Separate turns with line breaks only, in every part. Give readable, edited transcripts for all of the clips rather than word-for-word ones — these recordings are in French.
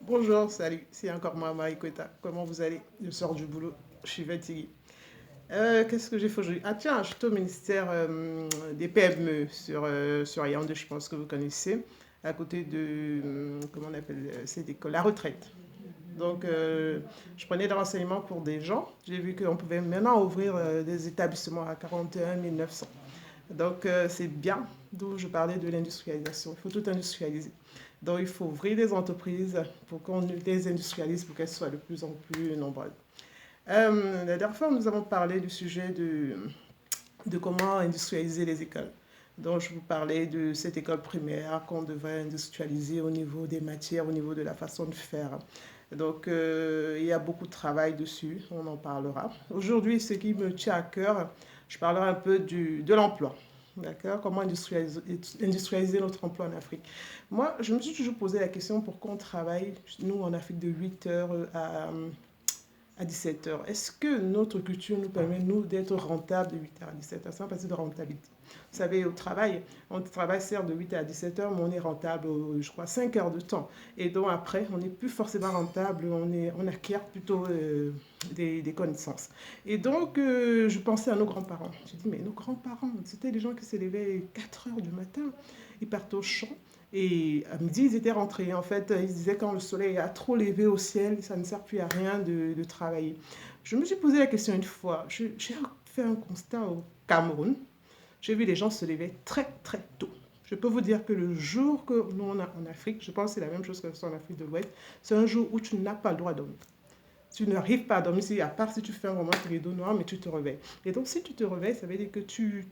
Bonjour, salut, c'est encore moi, Marie Quetta. Comment vous allez? Je sors du boulot, je suis fatiguée. Qu'est-ce que j'ai fait aujourd'hui? Ah tiens, j'étais au ministère des PME sur Yaoundé, je pense que vous connaissez, à côté de, comment on appelle cette école, la retraite. Donc, je prenais des renseignements pour des gens. J'ai vu qu'on pouvait maintenant ouvrir des établissements à 41 900. Donc, c'est bien, d'où je parlais de l'industrialisation. Il faut tout industrialiser. Donc, il faut ouvrir des entreprises pour qu'on les industrialise, pour qu'elles soient de plus en plus nombreuses. La dernière fois, nous avons parlé du sujet de comment industrialiser les écoles. Donc, je vous parlais de cette école primaire qu'on devrait industrialiser au niveau des matières, au niveau de la façon de faire. Donc, il y a beaucoup de travail dessus, on en parlera. Aujourd'hui, ce qui me tient à cœur, je parlerai un peu de l'emploi. D'accord? Comment industrialiser notre emploi en Afrique. Moi, je me suis toujours posé la question pourquoi on travaille, nous, en Afrique, de 8 heures à 17 heures. Est-ce que notre culture nous permet, nous, d'être rentables de 8 heures à 17 heures? C'est un principe de rentabilité. Vous savez, au travail, on travaille certes de 8 heures à 17 heures, mais on est rentable, je crois, 5 heures de temps. Et donc après, on n'est plus forcément rentable, on acquiert plutôt des connaissances. Et donc, je pensais à nos grands-parents. J'ai dit, mais nos grands-parents, c'était des gens qui se levaient 4 heures du matin, ils partent au champ, et à midi, ils étaient rentrés. En fait, ils disaient quand le soleil a trop levé au ciel, ça ne sert plus à rien de travailler. Je me suis posé la question une fois. J'ai fait un constat au Cameroun. J'ai vu les gens se lever très très tôt. Je peux vous dire que le jour que nous on a en Afrique, je pense que c'est la même chose que en Afrique de l'Ouest, c'est un jour où tu n'as pas le droit de dormir. Tu n'arrives pas à dormir, à part si tu fais un moment de rideau noir, mais tu te réveilles. Et donc, si tu te réveilles, ça veut dire que tu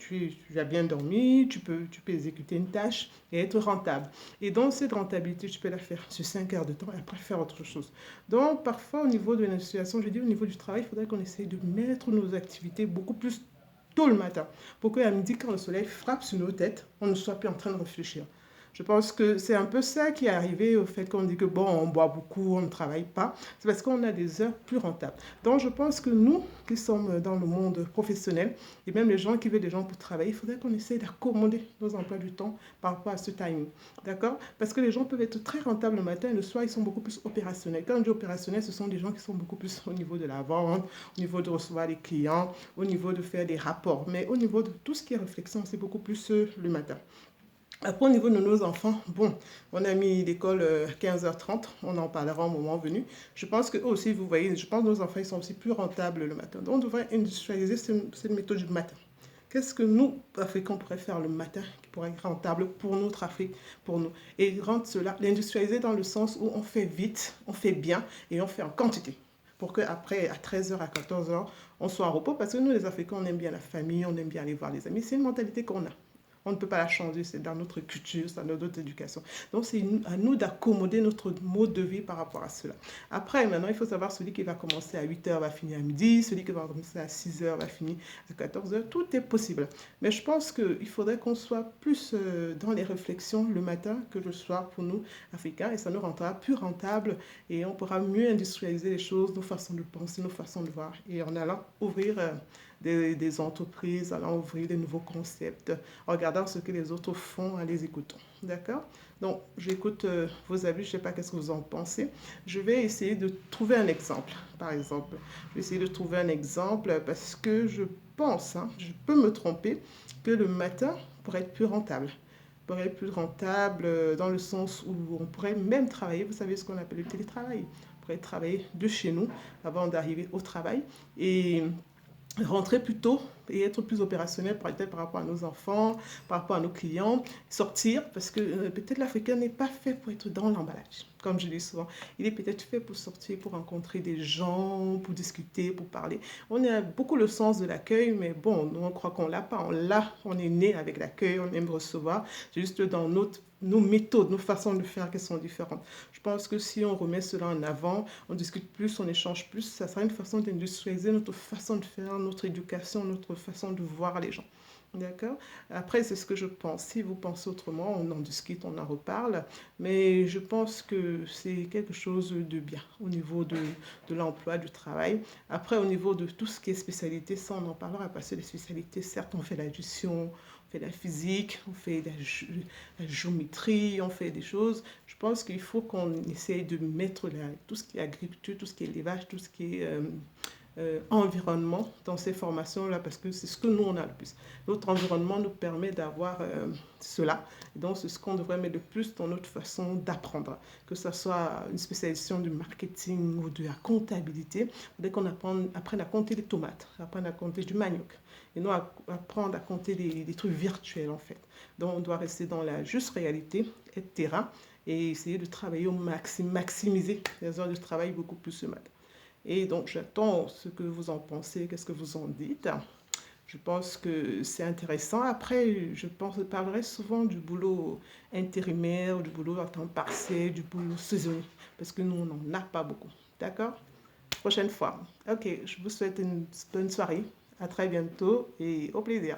as bien dormi, tu peux exécuter une tâche et être rentable. Et donc, cette rentabilité, tu peux la faire sur 5 heures de temps et après faire autre chose. Donc, parfois, au niveau de l'institution, je dis au niveau du travail, il faudrait qu'on essaye de mettre nos activités beaucoup plus tôt le matin pour qu'à midi, quand le soleil frappe sur nos têtes, on ne soit plus en train de réfléchir. Je pense que c'est un peu ça qui est arrivé au fait qu'on dit que bon, on boit beaucoup, on ne travaille pas. C'est parce qu'on a des heures plus rentables. Donc je pense que nous qui sommes dans le monde professionnel et même les gens qui veulent des gens pour travailler, il faudrait qu'on essaie d'accommoder nos emplois du temps par rapport à ce timing. D'accord? Parce que les gens peuvent être très rentables le matin et le soir, ils sont beaucoup plus opérationnels. Quand on dit opérationnel, ce sont des gens qui sont beaucoup plus au niveau de la vente, au niveau de recevoir les clients, au niveau de faire des rapports. Mais au niveau de tout ce qui est réflexion, c'est beaucoup plus le matin. Après, au niveau de nos enfants, bon, on a mis l'école 15h30, on en parlera au moment venu. Je pense que eux aussi, vous voyez, je pense que nos enfants, ils sont aussi plus rentables le matin. Donc, on devrait industrialiser cette méthode du matin. Qu'est-ce que nous, Africains, on pourrait faire le matin qui pourrait être rentable pour notre Afrique, pour nous? Et rendre cela, l'industrialiser dans le sens où on fait vite, on fait bien et on fait en quantité. Pour qu'après, à 13h, à 14h, on soit en repos. Parce que nous, les Africains, on aime bien la famille, on aime bien aller voir les amis. C'est une mentalité qu'on a. On ne peut pas la changer, c'est dans notre culture, c'est dans notre éducation. Donc c'est à nous d'accommoder notre mode de vie par rapport à cela. Après, maintenant, il faut savoir celui qui va commencer à 8 heures va finir à midi, celui qui va commencer à 6 heures va finir à 14 heures. Tout est possible. Mais je pense qu'il faudrait qu'on soit plus dans les réflexions le matin que le soir pour nous, Africains, et ça nous rendra plus rentable et on pourra mieux industrialiser les choses, nos façons de penser, nos façons de voir, et en allant ouvrir des entreprises, allant ouvrir des nouveaux concepts, en regardant ce que les autres font, en les écoutant. D'accord? Donc, j'écoute vos avis, je ne sais pas qu'est-ce que vous en pensez. Je vais essayer de trouver un exemple, par exemple. Je vais essayer de trouver un exemple parce que je pense, hein, je peux me tromper, que le matin pourrait être plus rentable. Pourrait être plus rentable dans le sens où on pourrait même travailler, vous savez ce qu'on appelle le télétravail. On pourrait travailler de chez nous avant d'arriver au travail et rentrer plus tôt et être plus opérationnel peut-être par rapport à nos enfants, par rapport à nos clients, sortir parce que peut-être l'Africain n'est pas fait pour être dans l'emballage. Comme je dis souvent, il est peut-être fait pour sortir, pour rencontrer des gens, pour discuter, pour parler. On a beaucoup le sens de l'accueil, mais bon, nous on croit qu'on l'a pas. On l'a, on est né avec l'accueil, on aime recevoir. C'est juste dans nos méthodes, nos façons de faire qui sont différentes. Je pense que si on remet cela en avant, on discute plus, on échange plus, ça sera une façon d'industrialiser notre façon de faire, notre éducation, notre façon de voir les gens. D'accord? Après, c'est ce que je pense. Si vous pensez autrement, on en discute, on en reparle. Mais je pense que c'est quelque chose de bien au niveau de l'emploi, du travail. Après, au niveau de tout ce qui est spécialité, ça, on en parlera parce que les spécialités, certes, on fait l'addition, fait de la physique, on fait de la géométrie, on fait des choses. Je pense qu'il faut qu'on essaye de mettre tout ce qui est agriculture, tout ce qui est élevage, tout ce qui est environnement dans ces formations-là, parce que c'est ce que nous, on a le plus. Notre environnement nous permet d'avoir cela. Et donc, c'est ce qu'on devrait mettre le plus dans notre façon d'apprendre, que ce soit une spécialisation du marketing ou de la comptabilité. Dès qu'on apprenne à compter les tomates, apprendre à compter du manioc, et non apprendre à compter des trucs virtuels, en fait. Donc, on doit rester dans la juste réalité, être terrain, et essayer de travailler au maximum, maximiser les heures de travail beaucoup plus ce matin. Et donc, j'attends ce que vous en pensez, qu'est-ce que vous en dites. Je pense que c'est intéressant. Après, je parlerai souvent du boulot intérimaire, du boulot à temps partiel, du boulot saisonnier, parce que nous, on n'en a pas beaucoup. D'accord? Prochaine fois. Ok, je vous souhaite une bonne soirée. À très bientôt et au plaisir.